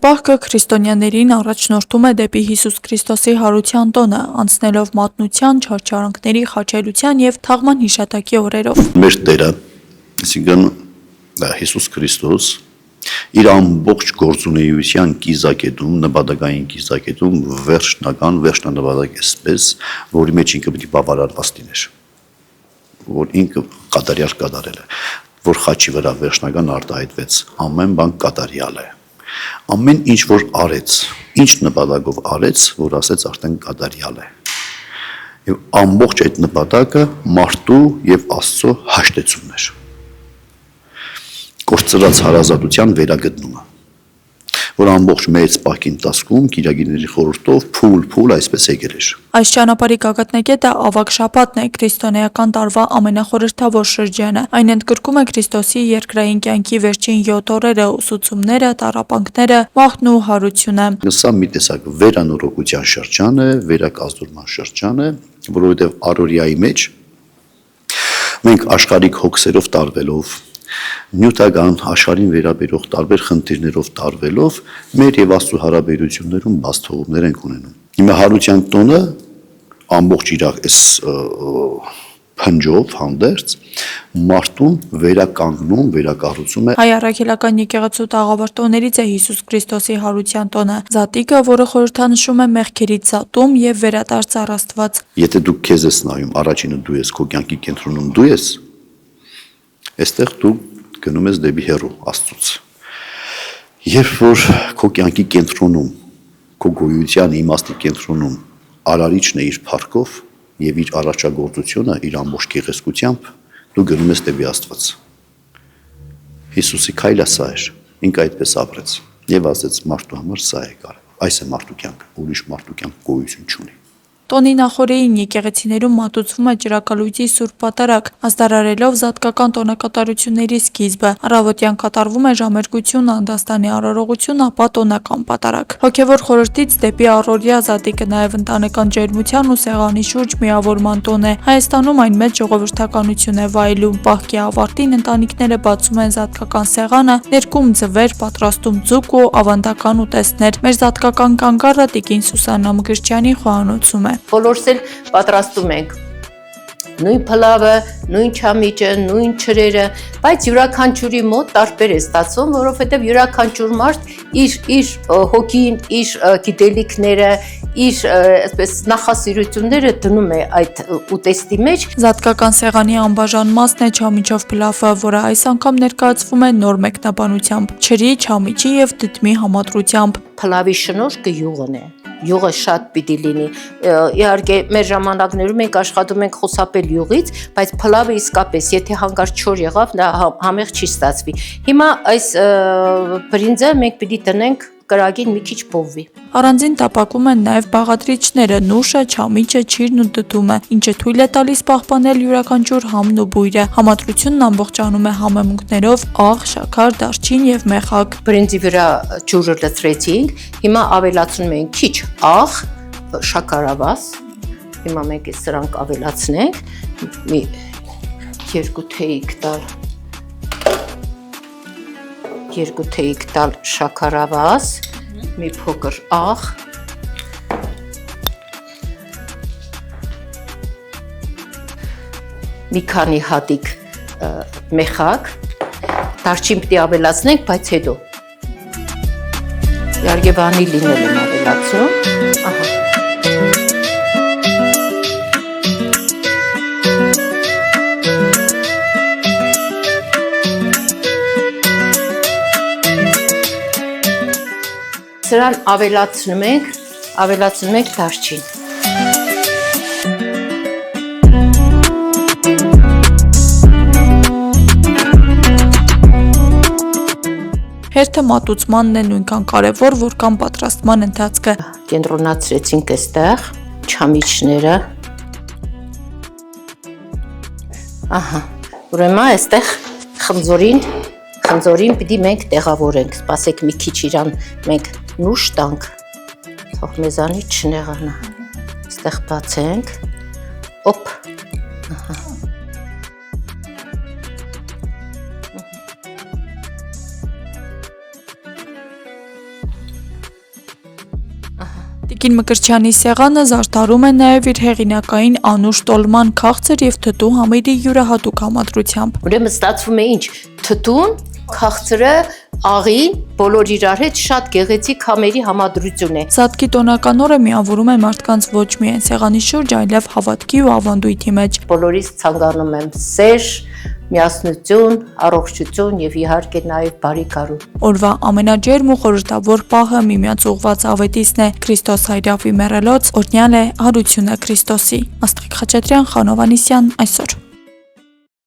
պահքը քրիստոնյաներին առաջնորդում է դեպի Հիսուս Քրիստոսի հարության տոնը, անցնելով մատնության, չարչարանքների, խաչելության եւ թաղման հիշատակի օրերով։ Մեր Տերը, այսինքն Հիսուս Քրիստոս, իր ամբողջ գործունեության կիզակետում, նպատակային կիզակետում վերջնանպատակ էսպես, որի մեջ ինքը պետք է բավարարված լիներ, որ ինքը կատարյալ կատարել է, որ խաչի վրա վերջնական արտահայտվեց, ամեն բան կատարյալ է, ամեն ինչ որ արեց, ինչ նպատակով արեց, որ ասեց արդեն կատարյալ է, եւ ամբողջ այդ նպատակը մարդու եւ Աստծո հաշտեցումն էր, կորցրած հարազատության վերագտնումը, որ ամբողջ մեծ պահքի ընթացքում Կիրակիների խորհրդով փուլ այսպես եկել էր։ Այս ճանապարհի գագաթնակետը ավագ շաբաթն է, քրիստոնեական տարվա ամենախորհրդավոր շրջանը։ Այն ընդգրկում է Քրիստոսի երկրային կյանքի վերջին 7 օրերը, ուսուցումները, տառապանքները, մահն ու հարությունը։ Սա մի տեսակ վերանորոգության շրջան է, վերակազդուրման շրջան է, որովհետև առօրյայի մեջ մենք աշխարհիկ հոգսերով տարվելով, նյութական աշխարհին վերաբերող տարբեր խնդիրներով տարվելով մեր եւ Աստծո հարաբերություններում բաց թողումներ ենք ունենում։ Հիմա հարության տոնը ամբողջ իր այս փնջով հանդերձ մարդուն վերականգնում, վերակառուցում է։ Հայ առաքելական եկեղեցու տաղավարտողներից է Հիսուս Քրիստոսի հարության տոնը, զատիկը, որը խորհրդանշում է մեղքերից զատում եւ վերադարձ առ Աստված։ Եթե դու քեզ ես նայում, առաջինը դու ես, քո կյանքի կենտրոնում դու ես, այստեղ դու գնում ես դեպի հեռու Աստծուց։ Երբ որ քո կյանքի կենտրոնում, քո գոյության իմաստի կենտրոնում արարիչն է իր փառքով եւ իր առաջագործությունը իր ամբողջ գեղեցկությամբ, դու գնում ես դեպի Աստված։ Հիսուսի քայլը սա էր, ինքը այդպես ապրեց եւ ասեց մարդու համար սա է կարևոր։ Այս է մարդու կյանքը, ուրիշ մարդու կյանք գոյություն չունի։ Տոնի նախօրեին եկեղեցիներում մատուցվում է ճրակալույծի Սուրբ Պատարագ, ազդարարելով զատկական տոնակատարությունների սկիզբը։ Առավոտյան կատարվում է ժամերգություն, անդաստանի արարողություն, ապա տոնական պատարագ։ Հոգևոր խորհրդից դեպի առօրյա զատիկը նաև ընտանեկան ջերմության ու սեղանի շուրջ միավորման տոն է։ Հայաստանում այն մեծ ժողովրդականություն է վայելում։ Պահքի ավարտին ընտանիքները բացում են զատկական սեղանը, ներկում ձվեր, պատրաստում ձուկ ու ավանդական ուտեստներ։ Մեր զատկական կանգառը Տիկին Սուսաննա Մկրտչյանի խոհանոցում է։ Բոլորս էլ պատրաստում ենք նույն փլավը, նույն չամիճը, նույն չրերը, բայց յուրաքանչյուրի մոտ տարբեր է ստացվում, որովհետև յուրաքանչյուր մարդ իր հոգին, իր գիտելիքները, իր այսպես նախասիրությունները դնում է այդ ուտեստի մեջ։ Զատկական սեղանի անբաժան մասն է չամիչով փլավը, որը այս անգամ ներկայացվում է նոր մեկնաբանությամբ՝ չրի, չամիչի եւ դդմի համադրությամբ։ Փլավի շնորհքը յուղն է։ Յուղը շատ պիտի լինի։ Իհարկե մեր ժամանակներում մենք աշխատում ենք խուսափել յուղից, բայց փլավը իսկապես, եթե հանկարծ չոր եղավ, դա համեղ չի ստացվի։ Հիմա այս բրինձը մենք պիտի տնենք կրակին մի քիչ փովվի։ Առանձին տապակում են նաև բաղադրիչները՝ նուշը, չամիչը, չիրն ու դդումը, ինչը թույլ է տալիս պահպանել յուրաքանչյուր համն ու բույրը։ Համադրությունն ամբողջանում է համեմունքներով աղ, շաքար, դարչին եւ մեխակ։ Բրինձի վրա ջուրը լցրեցինք, հիմա ավելացնում ենք քիչ աղ, շաքարավազ։ Հիմա մենք սրանք ավելացնենք, մի 2 թեյք տալ շաքարավազ, մի փոքր աղ, մի քանի հատիկ մեխակ, դարչին պիտի ավելացնենք, բայց հետո։ Իհարկե վանիլին եմ ավելացնում, ահա։ Սրան ավելացնում ենք դարչին։ Հերթը մատուցմանն է նույնքան կարևոր, որքան պատրաստման ընթացքը։ Կենտրոնացրեցինք այստեղ չամիչները։ Ահա, ուրեմն այստեղ խնձորին պիտի մենք տեղավորենք, սպասեք մի քիչ իրան մենք նուշ տանք, թող մեզանից չնեղանա, այստեղ բացենք, օպ, ահա, Տիկին Մկրտչյանի սեղանը զարդարում է նաև իր հեղինակային անուշ տոլման քաղցր եւ թթու համերի յուրահատուկ համադրությամբ։ Ուրեմն ստացվում է ինչ թթուն, քաղցրը, աղին, բոլոր իրար հետ շատ գեղեցիկ համերի համադրություն է։ Զատկի տոնական օրը միավորում է մարդկանց ոչ միայն սեղանի շուրջ, այլև հավատքի ու ավանդույթի մեջ։ Բոլորից ցանկանում եմ սեր, միասնություն, առողջություն եւ իհարկե նաեւ բարի կարու։ Օրվա ամենաջերմ ու խորհրդավոր պահը միմյանց ուղղված ավետիսն է Քրիստոս հայրավի մեռելոց, օրհնյալ է հարությունը Քրիստոսի։ Աստղիկ Խաչատրյան, Խանով Անիսյան, այսօր։